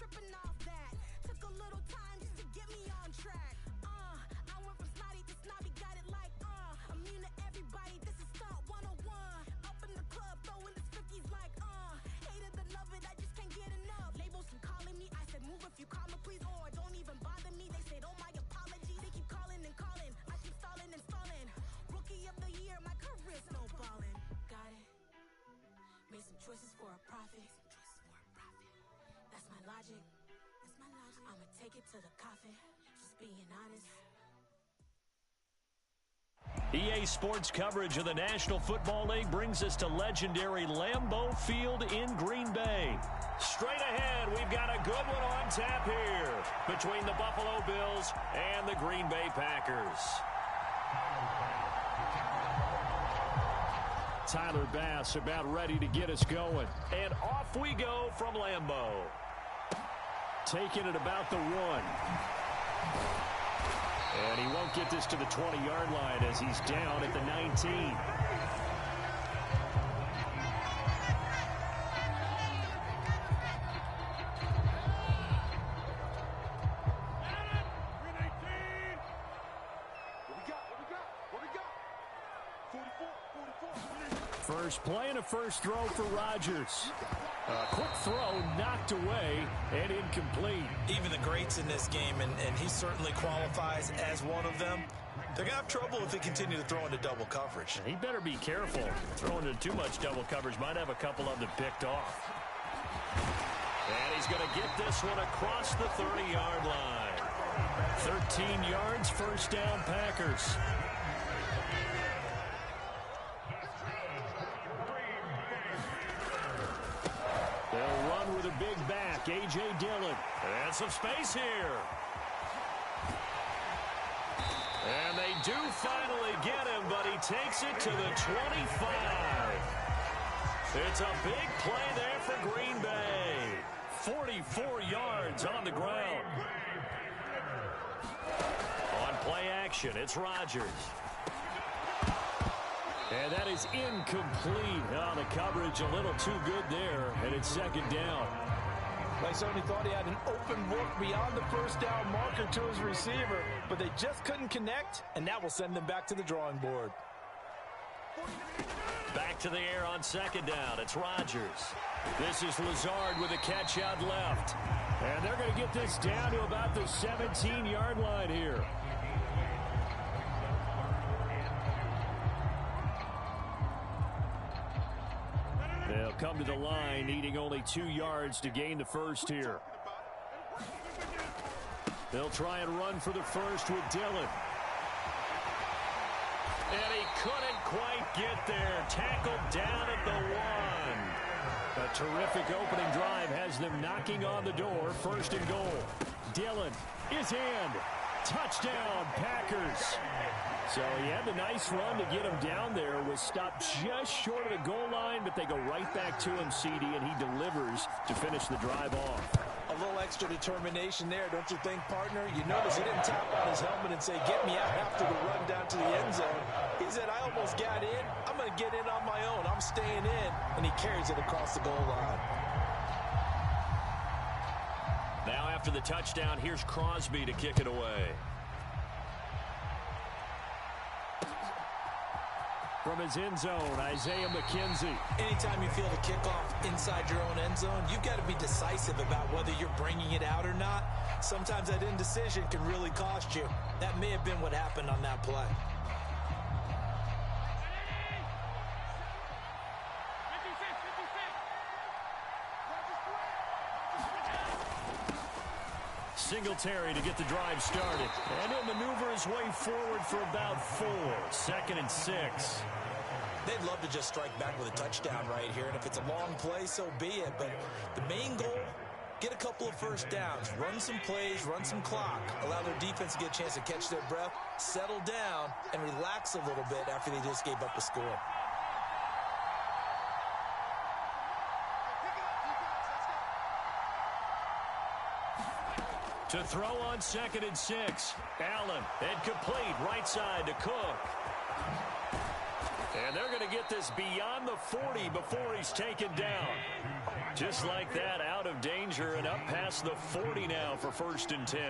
tripping off that. Took a little time just to get me on track. I went from snotty to snobby, got it like, immune to everybody, this is stunt 101. Up in the club, throwing this 50s like, hate it, love it, I just can't get enough. Labels keep calling me, I said move if you call me, please, or don't even bother me. They said, oh my apologies, they keep calling and calling. I keep stalling and stalling. Rookie of the year, my career's no ballin'. Got it. Made some choices for a profit. That's my logic. I'ma take it to the coffin. Just being honest. EA Sports coverage of the National Football League brings us to legendary Lambeau Field in Green Bay. Straight ahead, we've got a good one on tap here between the Buffalo Bills and the Green Bay Packers. Tyler Bass about ready to get us going. And off we go from Lambeau. Taking it about the 1. And he won't get this to the 20-yard line as he's down at the 19. First play and a first throw for Rodgers. A quick throw knocked away and incomplete. Even the greats in this game, and he certainly qualifies as one of them, they're going to have trouble if they continue to throw into double coverage. He better be careful. Throwing into too much double coverage might have a couple of them picked off. And he's going to get this one across the 30-yard line. 13 yards, first down, Packers. They'll run with a big back, A.J. Dillon. And some space here. And they do finally get him, but he takes it to the 25. It's a big play there for Green Bay. 44 yards on the ground. On play action, it's Rodgers. And that is incomplete. Oh, the coverage a little too good there, and it's second down. I certainly thought he had an open look beyond the first down marker to his receiver, but they just couldn't connect, and that will send them back to the drawing board. Back to the air on second down. It's Rodgers. This is Lazard with a catch out left. And they're going to get this down to about the 17-yard line here. They'll come to the line, needing only 2 yards to gain the first here. They'll try and run for the first with Dillon. And he couldn't quite get there. Tackled down at the 1. A terrific opening drive has them knocking on the door. First and goal. Dillon is in. Touchdown, Packers. So he had a nice run to get him down there. Was stopped just short of the goal line, but they go right back to him, CD, and he delivers to finish the drive off. A little extra determination there, don't you think, partner? You notice he didn't tap on his helmet and say, get me out after the run down to the end zone. He said, I almost got in. I'm going to get in on my own. I'm staying in. And he carries it across the goal line. Now after the touchdown, here's Crosby to kick it away. From his end zone, Isaiah McKenzie. Anytime you feel the kickoff inside your own end zone, you've got to be decisive about whether you're bringing it out or not. Sometimes that indecision can really cost you. That may have been what happened on that play. Singletary to get the drive started. And he'll maneuver his way forward for about 4. 2nd and 6. They'd love to just strike back with a touchdown right here. And if it's a long play, so be it. But the main goal, get a couple of first downs. Run some plays, run some clock. Allow their defense to get a chance to catch their breath, settle down, and relax a little bit after they just gave up a score. To throw on 2nd and 6. Allen, incomplete, right side to Cook. And they're going to get this beyond the 40 before he's taken down. Just like that, out of danger and up past the 40 now for 1st and 10.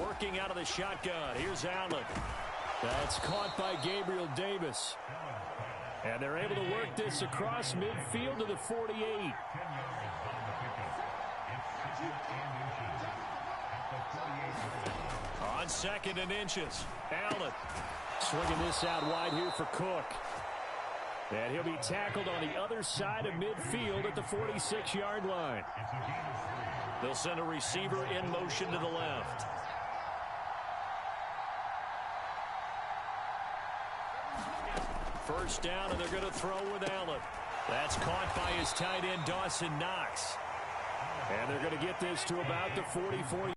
Working out of the shotgun. Here's Allen. That's caught by Gabriel Davis. And they're able to work this across midfield to the 48. On 2nd and inches. Allen swinging this out wide here for Cook. And he'll be tackled on the other side of midfield at the 46-yard line. They'll send a receiver in motion to the left. First down, and they're going to throw with Allen. That's caught by his tight end, Dawson Knox. And they're going to get this to about the 44.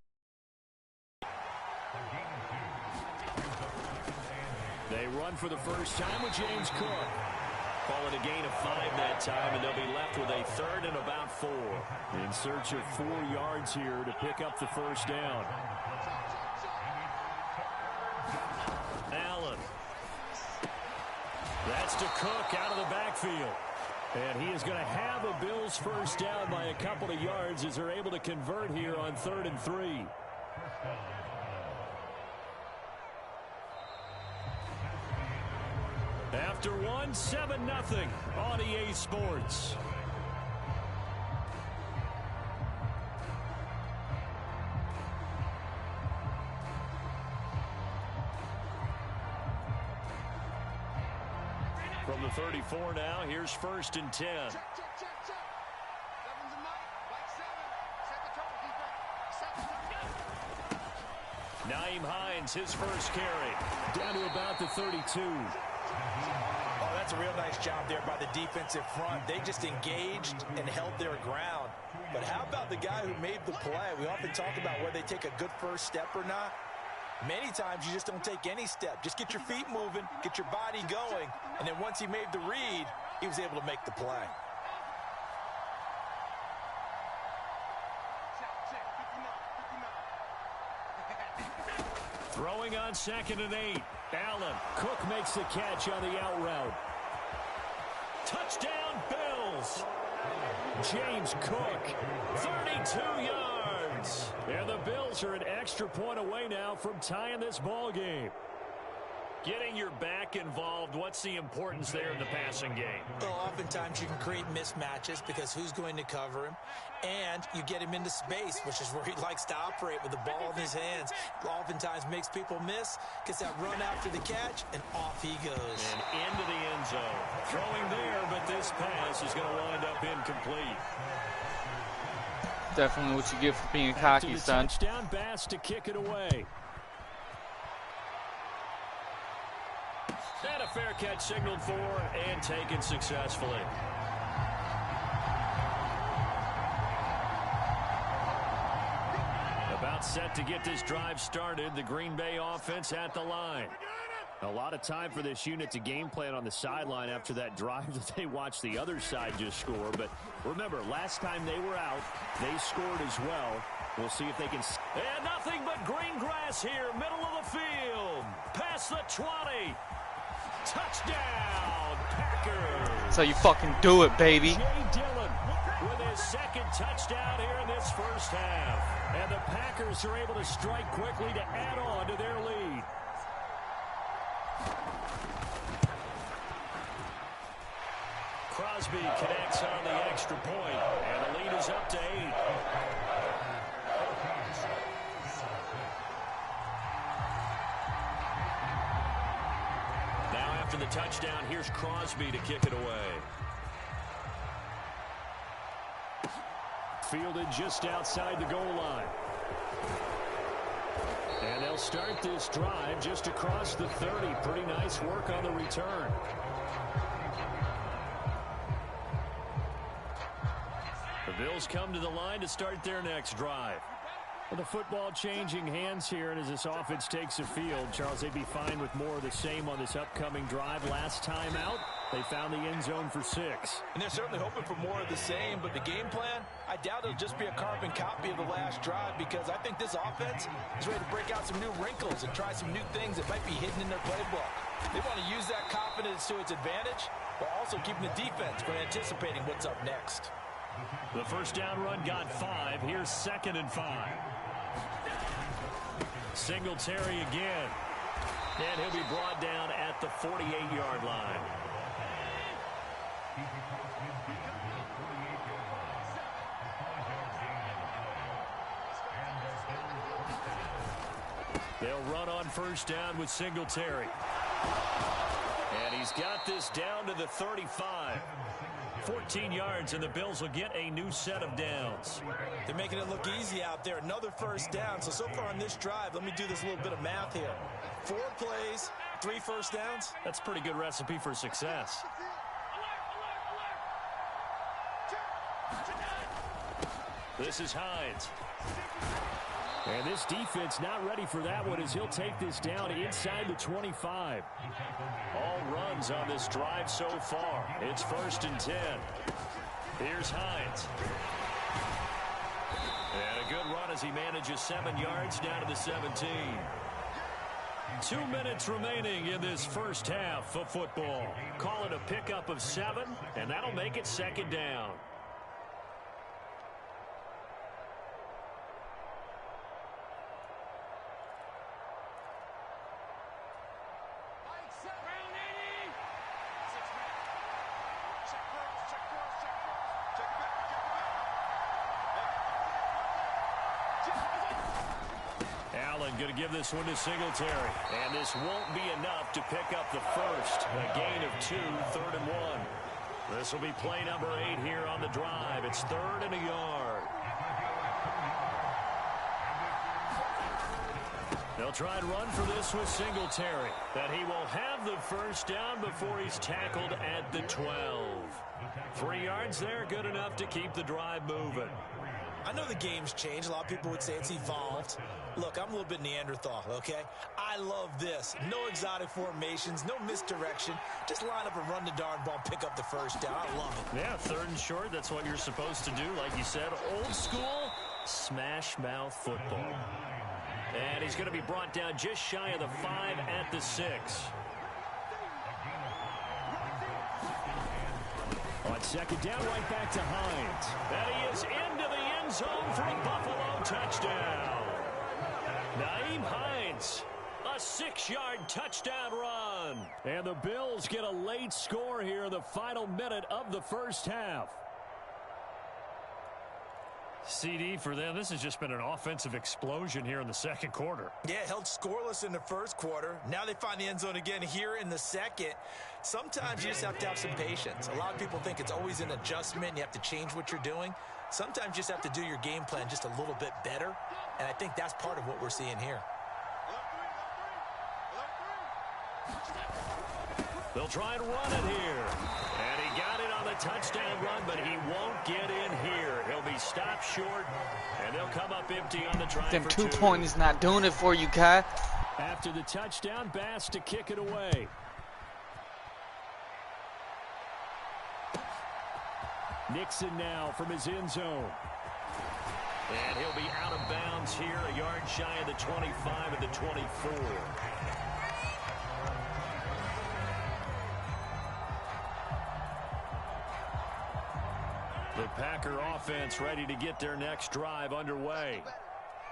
They run for the first time with James Cook. Call it a gain of 5 that time, and they'll be left with a 3rd and about 4. In search of 4 yards here to pick up the first down. Allen. That's to Cook out of the backfield. And he is going to have a Bills first down by a couple of yards as they're able to convert here on 3rd and 3. After 1, 7-0 on EA Sports. From the 34 now, here's 1st and 10. Nyheim Hines, his first carry. Down to about the 32. Oh, that's a real nice job there by the defensive front. They just engaged and held their ground. But how about the guy who made the play? We often talk about whether they take a good first step or not. Many times you just don't take any step. Just get your feet moving, get your body going, and then once he made the read, he was able to make the play. Throwing on 2nd and 8. Allen. Cook makes the catch on the out route. Touchdown, Bills. James Cook, 32 yards. And the Bills are an extra point away now from tying this ball game. Getting your back involved, what's the importance there in the passing game? Well, oftentimes you can create mismatches because who's going to cover him? And you get him into space, which is where he likes to operate with the ball in his hands. Oftentimes makes people miss, gets that run after the catch, and off he goes. And into the end zone. Throwing there, but this pass is going to wind up incomplete. Definitely what you get for being cocky, son. Touchdown, Bass to kick it away. And a fair catch signaled for and taken successfully. About set to get this drive started. The Green Bay offense at the line. A lot of time for this unit to game plan on the sideline after that drive that they watched the other side just score. But remember, last time they were out, they scored as well. We'll see if they can. And nothing but green grass here, middle of the field. Past the 20. Touchdown, Packers. That's how you fucking do it, baby. Jay Dillon with his 2nd touchdown here in this first half. And the Packers are able to strike quickly to add on to their lead. Crosby connects on the extra point, and the lead is up to 8. Now after the touchdown, here's Crosby to kick it away. Fielded just outside the goal line. And they'll start this drive just across the 30. Pretty nice work on the return. The Bills come to the line to start their next drive. Well, the football changing hands here, and as this offense takes the field, Charles, they'd be fine with more of the same on this upcoming drive. Last time out, they found the end zone for 6. And they're certainly hoping for more of the same, but the game plan, I doubt it'll just be a carbon copy of the last drive, because I think this offense is ready to break out some new wrinkles and try some new things that might be hidden in their playbook. They want to use that confidence to its advantage, while also keeping the defense from anticipating what's up next. The first down run got 5. Here's 2nd and 5. Singletary again. And he'll be brought down at the 48-yard line. They'll run on first down with Singletary. And he's got this down to the 35. 14 yards, and the Bills will get a new set of downs. They're making it look easy out there. Another first down. So far on this drive, let me do this little bit of math here. 4 plays, 3 first downs. That's a pretty good recipe for success. This is Hines. And this defense not ready for that one as he'll take this down inside the 25. All runs on this drive so far. It's 1st and 10. Here's Hines. And a good run as he manages 7 yards down to the 17. 2 minutes remaining in this first half of football. Call it a pickup of 7, and that'll make it 2nd down. Going to give this one to Singletary. And this won't be enough to pick up the first. A gain of 2, 3rd and 1. This will be play number 8 here on the drive. It's 3rd and a yard. They'll try and run for this with Singletary. That he will have the first down before he's tackled at the 12. 3 yards there, good enough to keep the drive moving. I know the game's changed. A lot of people would say it's evolved. Look, I'm a little bit Neanderthal, okay? I love this. No exotic formations, no misdirection. Just line up and run the darn ball, pick up the first down. I love it. Yeah, 3rd and short, that's what you're supposed to do. Like you said, old school, smash mouth football. And he's going to be brought down just shy of the 5 at the 6. On 2nd down, right back to Hines. And he is into the end zone for a Buffalo touchdown. Nyheim Hines, a 6-yard touchdown run. And the Bills get a late score here in the final minute of the first half. CD for them, this has just been an offensive explosion here in the 2nd quarter. Yeah, held scoreless in the 1st quarter. Now they find the end zone again here in the 2nd. Sometimes you just have to have some patience. A lot of people think it's always an adjustment. You have to change what you're doing. Sometimes you just have to do your game plan just a little bit better. And I think that's part of what we're seeing here. They'll try and run it here. And he got it on the touchdown run, but he won't get in here. He'll be stopped short, and they'll come up empty on the try Them for 2 2. point is not doing it for you, Kai. After the touchdown, Bass to kick it away. Nixon now from his end zone. And he'll be out of bounds here, a yard shy of the 25 of the 24. The Packer offense ready to get their next drive underway.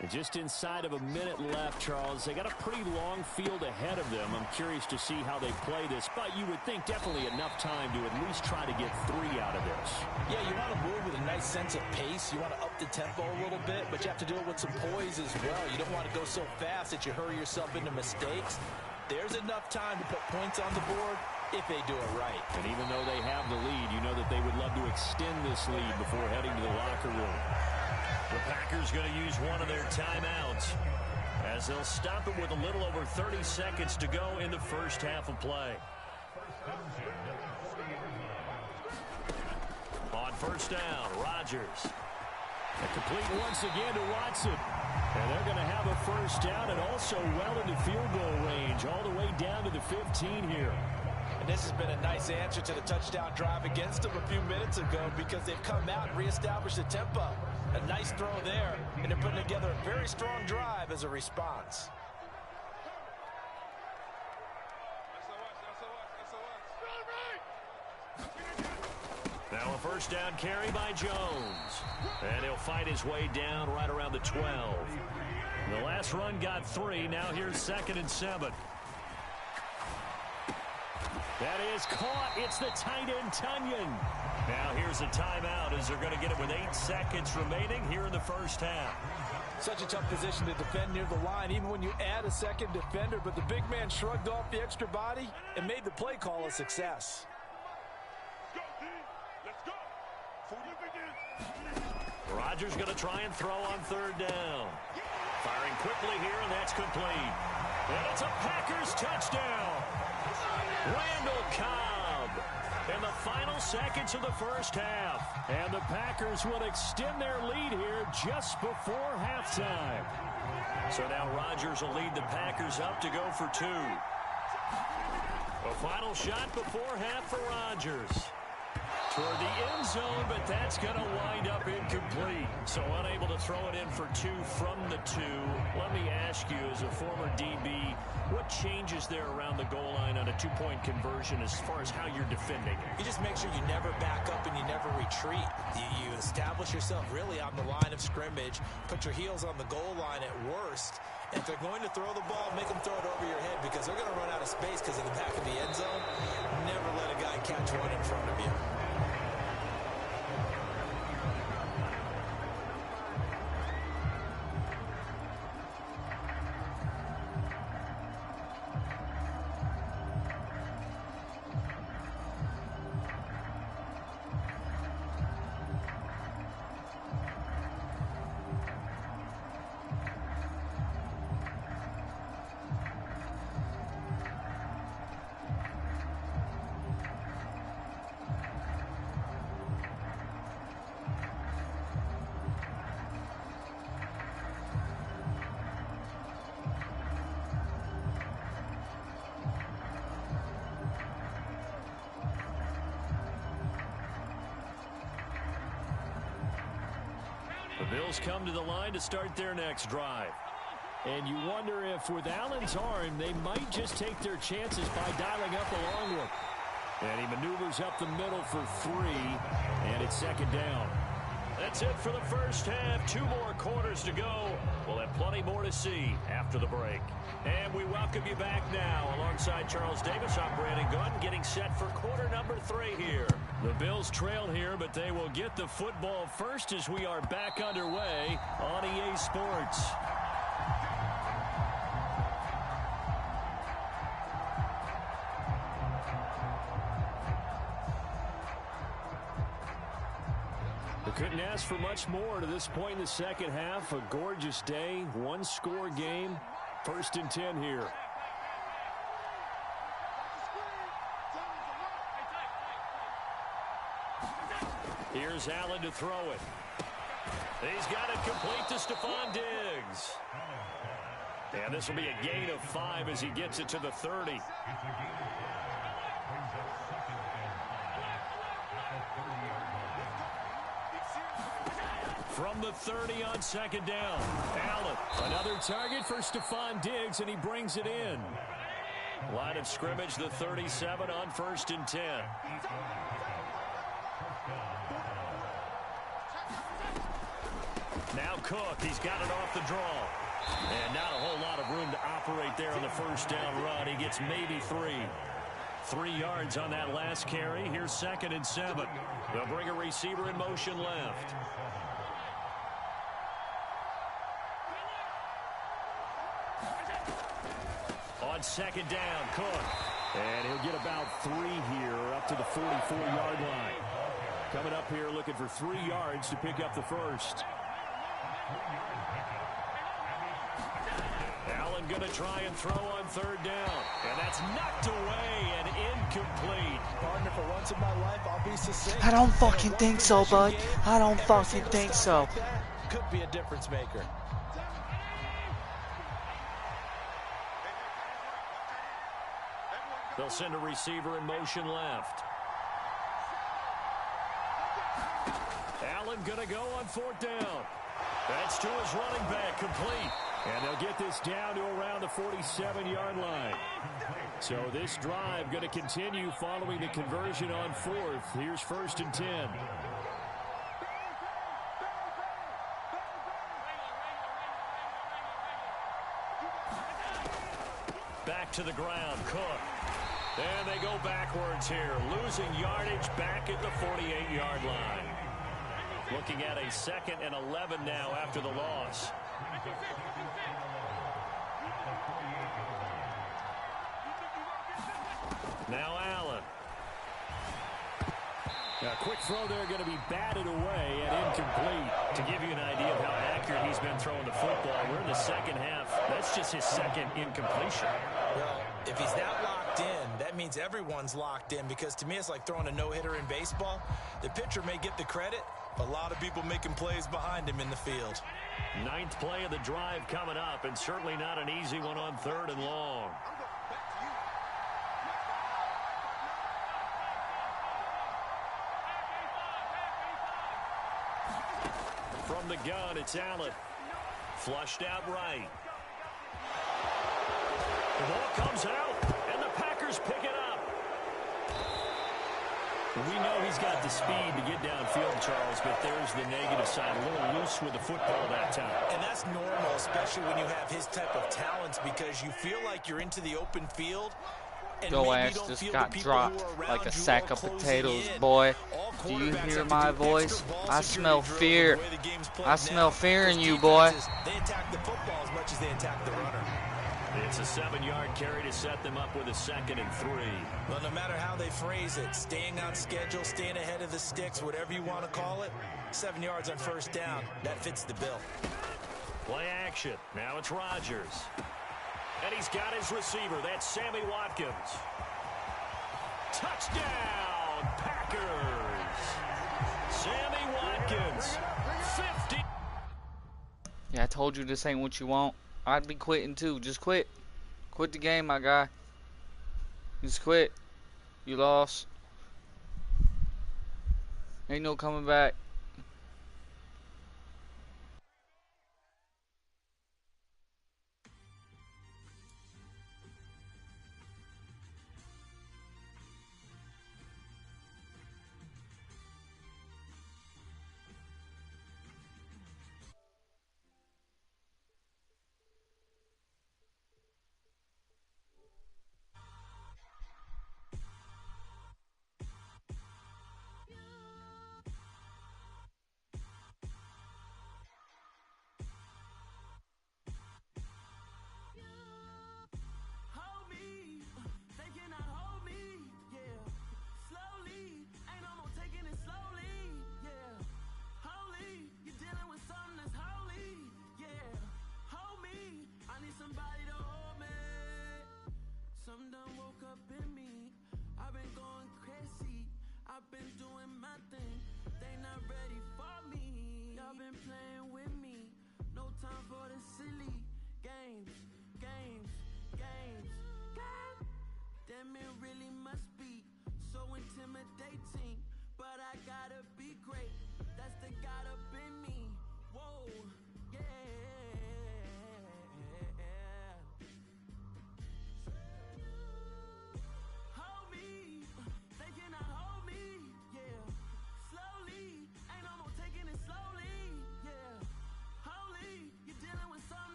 And just inside of a minute left, Charles. They got a pretty long field ahead of them. I'm curious to see how they play this, but you would think definitely enough time to at least try to get 3 out of this. Yeah, you want to move with a nice sense of pace. You want to up the tempo a little bit, but you have to do it with some poise as well. You don't want to go so fast that you hurry yourself into mistakes. There's enough time to put points on the board if they do it right. And even though they have the lead, you know that they would love to extend this lead before heading to the locker room. The Packers going to use one of their timeouts as they'll stop it with a little over 30 seconds to go in the first half of play. On first down, Rodgers. A complete once again to Watson. And they're going to have a first down and also well into field goal range, all the way down to the 15 here. And this has been a nice answer to the touchdown drive against them a few minutes ago because they've come out and reestablished the tempo. A nice throw there, and they're putting together a very strong drive as a response. Now a first down carry by Jones. And he'll fight his way down right around the 12. The last run got 3. Now here's 2nd and 7. That is caught. It's the tight end, Tunyon. Now here's a timeout as they're going to get it with 8 seconds remaining here in the first half. Such a tough position to defend near the line, even when you add a second defender. But the big man shrugged off the extra body and made the play call a success. Rodgers going to try and throw on 3rd down. Firing quickly here, and that's complete. And it's a Packers touchdown. Randall Cobb in the final seconds of the first half. And the Packers will extend their lead here just before halftime. So now Rodgers will lead the Packers up to go for 2. A final shot before half for Rodgers. Toward the end zone, but that's going to wind up incomplete. So unable to throw it in for 2 from the 2. Let me ask you, as a former DB, what changes there around the goal line on a 2-point conversion as far as how you're defending? You just make sure you never back up and you never retreat. You establish yourself really on the line of scrimmage, put your heels on the goal line at worst. And if they're going to throw the ball, make them throw it over your head because they're going to run out of space because of the back of the end zone. Never let a guy catch one in front of you. The Bills come to the line to start their next drive. And you wonder if with Allen's arm, they might just take their chances by dialing up a long one. And he maneuvers up the middle for 3, and it's 2nd down. That's it for the first half. 2 more quarters to go. We'll have plenty more to see after the break. And we welcome you back now. Alongside Charles Davis, I'm Brandon Gunn, getting set for quarter number 3 here. The Bills trail here, but they will get the football first as we are back underway on EA Sports. They couldn't ask for much more to this point in the second half. A gorgeous day, 1-score game. 1st and 10 here. Here's Allen to throw it. He's got it complete to Stephon Diggs. And this will be a gain of 5 as he gets it to the 30. From the 30 on 2nd down. Allen, another target for Stephon Diggs, and he brings it in. Line of scrimmage, the 37 on 1st and 10. Now Cook, he's got it off the draw. And not a whole lot of room to operate there on the first down run. He gets maybe 3. 3 yards on that last carry. Here's 2nd and 7. They'll bring a receiver in motion left. On 2nd down, Cook. And he'll get about 3 here up to the 44-yard line. Coming up here looking for 3 yards to pick up the first. Allen going to try and throw on 3rd down. And that's knocked away and incomplete. Partner, for once in my life, I'll be succinct. I don't fucking think so, bud. I don't fucking think so. could be a difference maker. They'll send a receiver in motion left. Allen going to go on 4th down. That's to his running back, complete. And they'll get this down to around the 47-yard line. So this drive going to continue following the conversion on 4th. Here's 1st and 10. Back to the ground, Cook. And they go backwards here, losing yardage back at the 48-yard line. Looking at a 2nd and 11 now after the loss. Now Allen. A quick throw there going to be batted away and incomplete. To give you an idea of how accurate he's been throwing the football, we're in the 2nd half. That's just his 2nd incompletion. Well, if he's that locked in, that means everyone's locked in, because to me it's like throwing a no-hitter in baseball. The pitcher may get the credit, a lot of people making plays behind him in the field. 9th play of the drive coming up, and certainly not an easy one on 3rd and long. From the gun, it's Allen. Flushed out right. The ball comes out, and the Packers pick it up. We know he's got the speed to get downfield, Charles, but there's the negative side. A little loose with the football that time. And that's normal, especially when you have his type of talents, because you feel like you're into the open field. Your ass just got dropped like a sack of potatoes, boy. Do you hear my voice? I smell fear. I smell fear in you, boy. They attack the football as much as they attack the runner. It's a 7-yard carry to set them up with a 2nd and 3. Well, no matter how they phrase it, staying on schedule, staying ahead of the sticks, whatever you want to call it, 7 yards on 1st down, that fits the bill. Play action. Now it's Rodgers. And he's got his receiver. That's Sammy Watkins. Touchdown, Packers. Sammy Watkins, 50. Yeah, I told you this ain't what you want. I'd be quitting too. Just quit. Quit the game, my guy. Just quit. You lost. Ain't no coming back.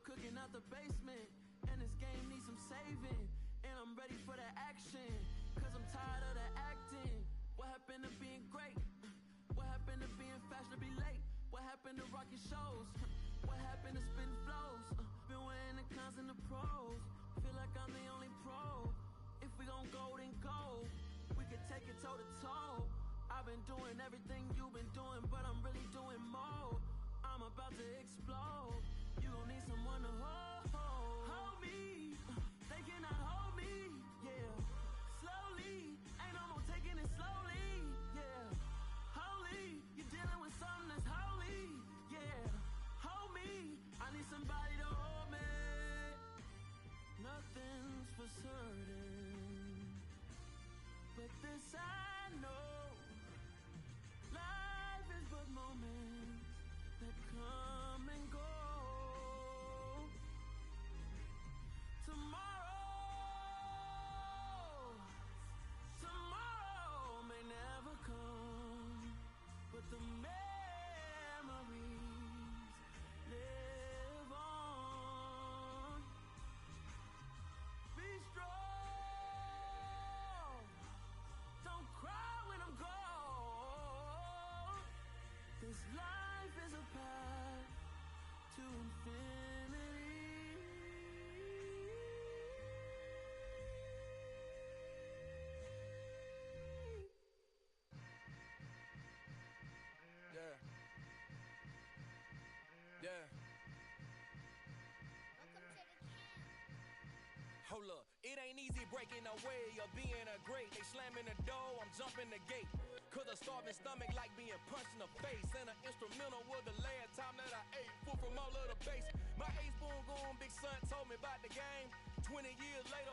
Cooking out the basement, and this game needs some saving, and I'm ready for the action, cause I'm tired of the acting. What happened to being great? What happened to being fashionably late? What happened to rocking shows? What happened to spitting flows? Been wearing the cons and the pros, feel like I'm the only pro. If we gon' go, then go. We could take it toe to toe. I've been doing everything you've been doing, but I'm really doing more. I'm about to explode. You gon' need someone to hold me. They cannot hold me, yeah. Slowly, ain't no more Hold up, it ain't easy breaking away or being a great. They slamming the door, I'm jumping the gate. Cause a starving stomach like being punched in the face. And an instrumental was the last time that I ate. Full from all of the bass. My ace boom goon, big son told me about the game. 20 years later,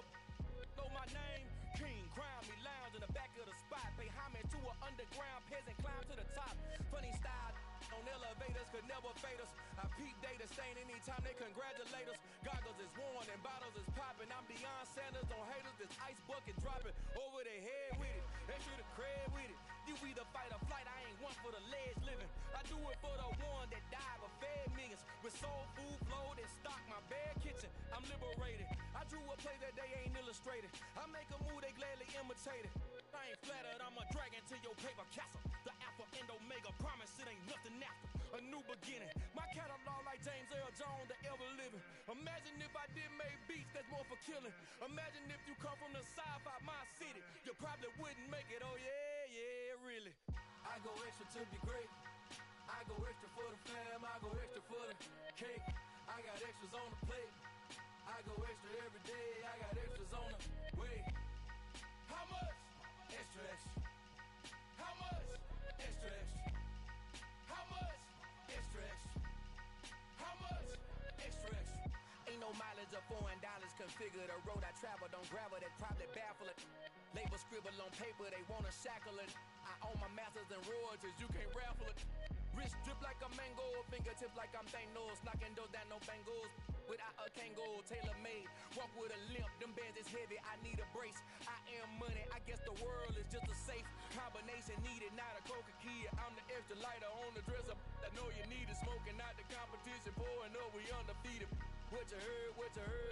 know my name. King, crown me, lounge in the back of the spot. Pay homage to an underground peasant, climb to the top. Funny style on elevators could never fade us. I peep data stain anytime they congratulate us. Goggles is worn and bottles is popping. I'm beyond Sanders on haters. This ice bucket dropping over their head with it. They should have cred with it. You either fight or flight. I ain't one for the ledge living. I do it for the one that died but fed millions. With soul food flowed and stocked my bare kitchen. I'm liberated. I drew a play that they ain't illustrated. I make a move they gladly imitate it. I ain't flattered, I'm a dragon to your paper castle. The alpha and omega, promise it ain't nothing after. A new beginning, my catalog like James Earl Jones, the ever living. Imagine if I did make beats that's more for killing. Imagine if you come from the south out my city. You probably wouldn't make it, oh yeah, really. I go extra to be great. I go extra for the fam, I go extra for the cake. I got extras on the plate. I go extra every day, I got extras on the way. How much? Extra, extra. How much? Extra, extra. How much? Extra, extra. How much? Extra, extra. Ain't no mileage of $4 configure the road I travel. Don't gravel that probably baffle it. Label scribble on paper, they wanna shackle it. I own my masters and royalties, you can't raffle it. Wrist drip like a mango, fingertips like I'm Thanos. Knocking those down, no bangles. Without a Kango, tailor-made. Walk with a limp, them bands is heavy, I need a brace. I am money, I guess the world is just a safe combination needed, not a coca key. I'm the extra lighter on the dresser. I know you need it, smoking out the competition, pouring up, we undefeated. What you heard,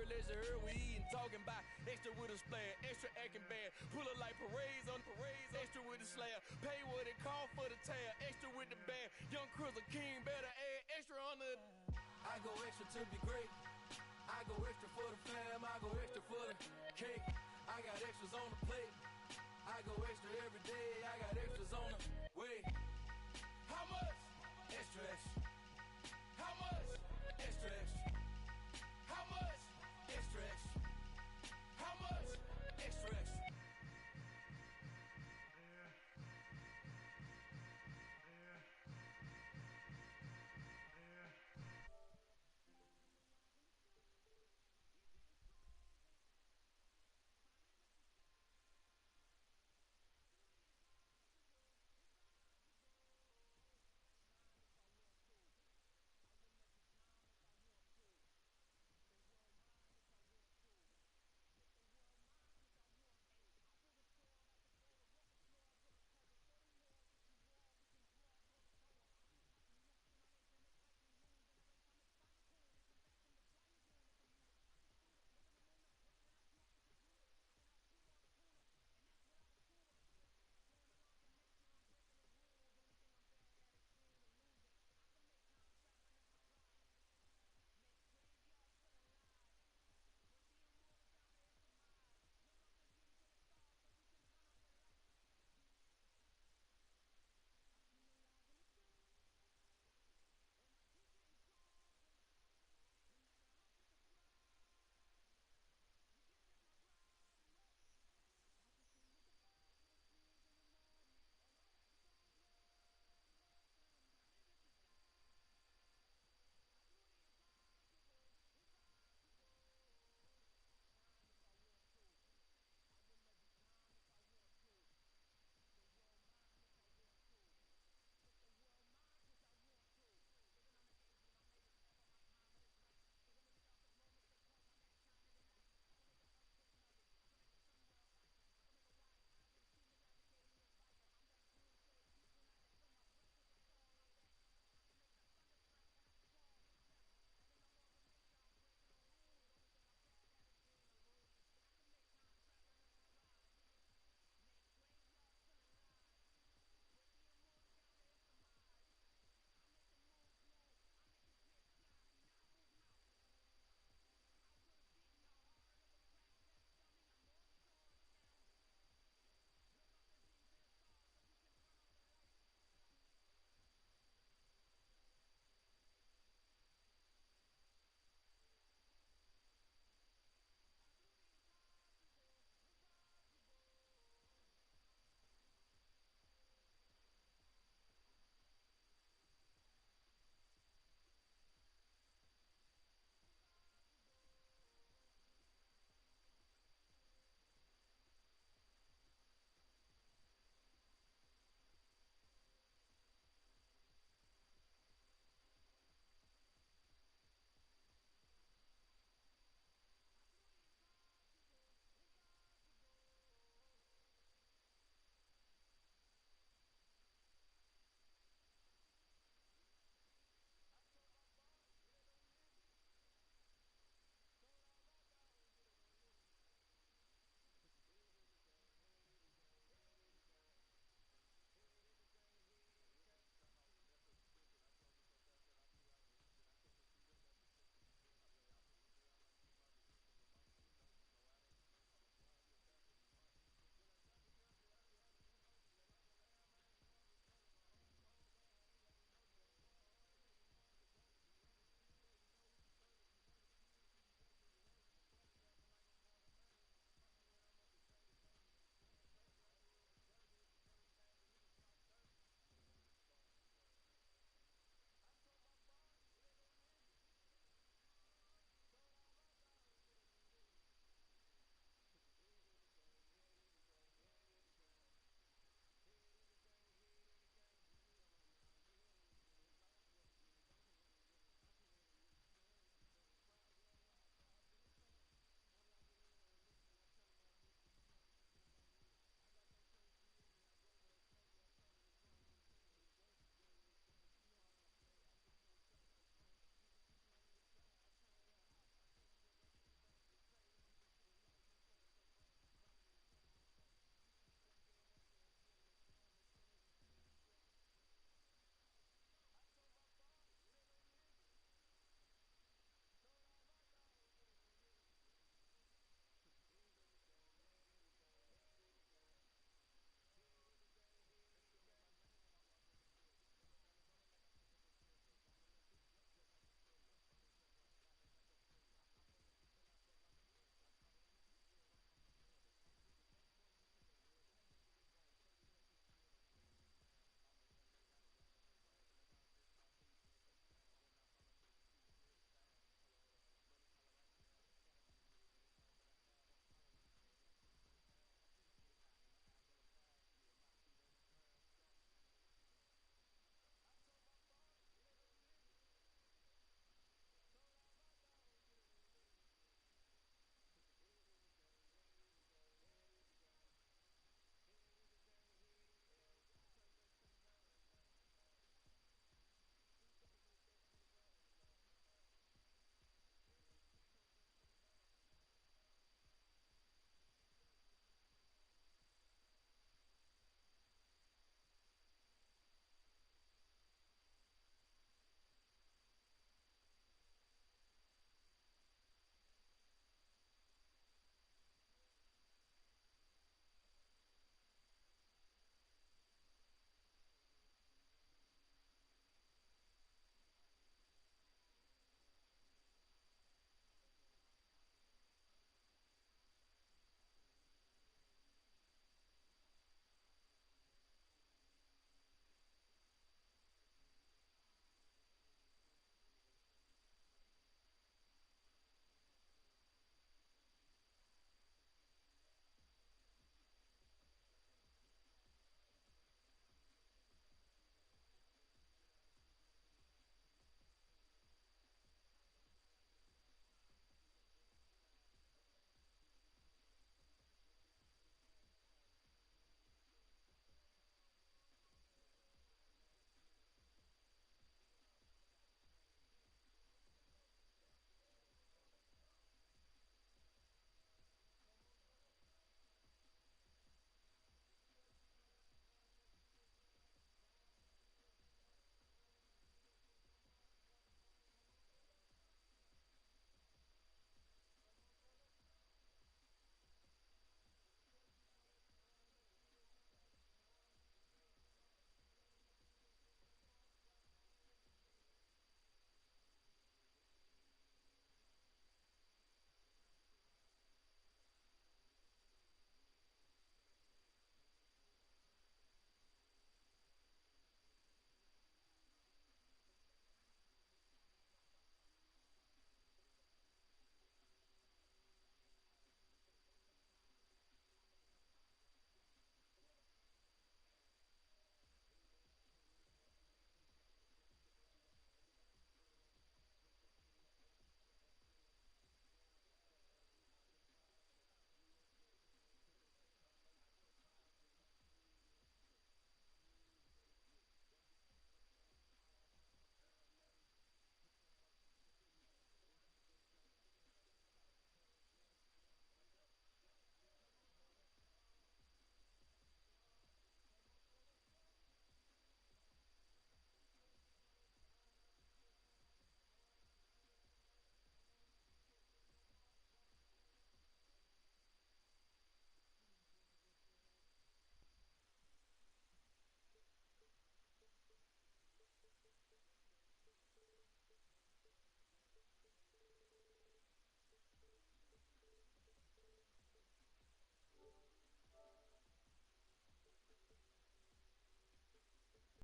let's you heard, we eating, talking about extra with a splash, extra acting bad. Pull it like parades on parades, extra with the slab. Pay what it cost for the tab, extra with the band. Young Cruiser King, better add extra on the. I go extra to be great. I go extra for the fam, I go extra for the cake. I got extras on the plate. I go extra every day, I got extras on the way. How much? Extra, extra.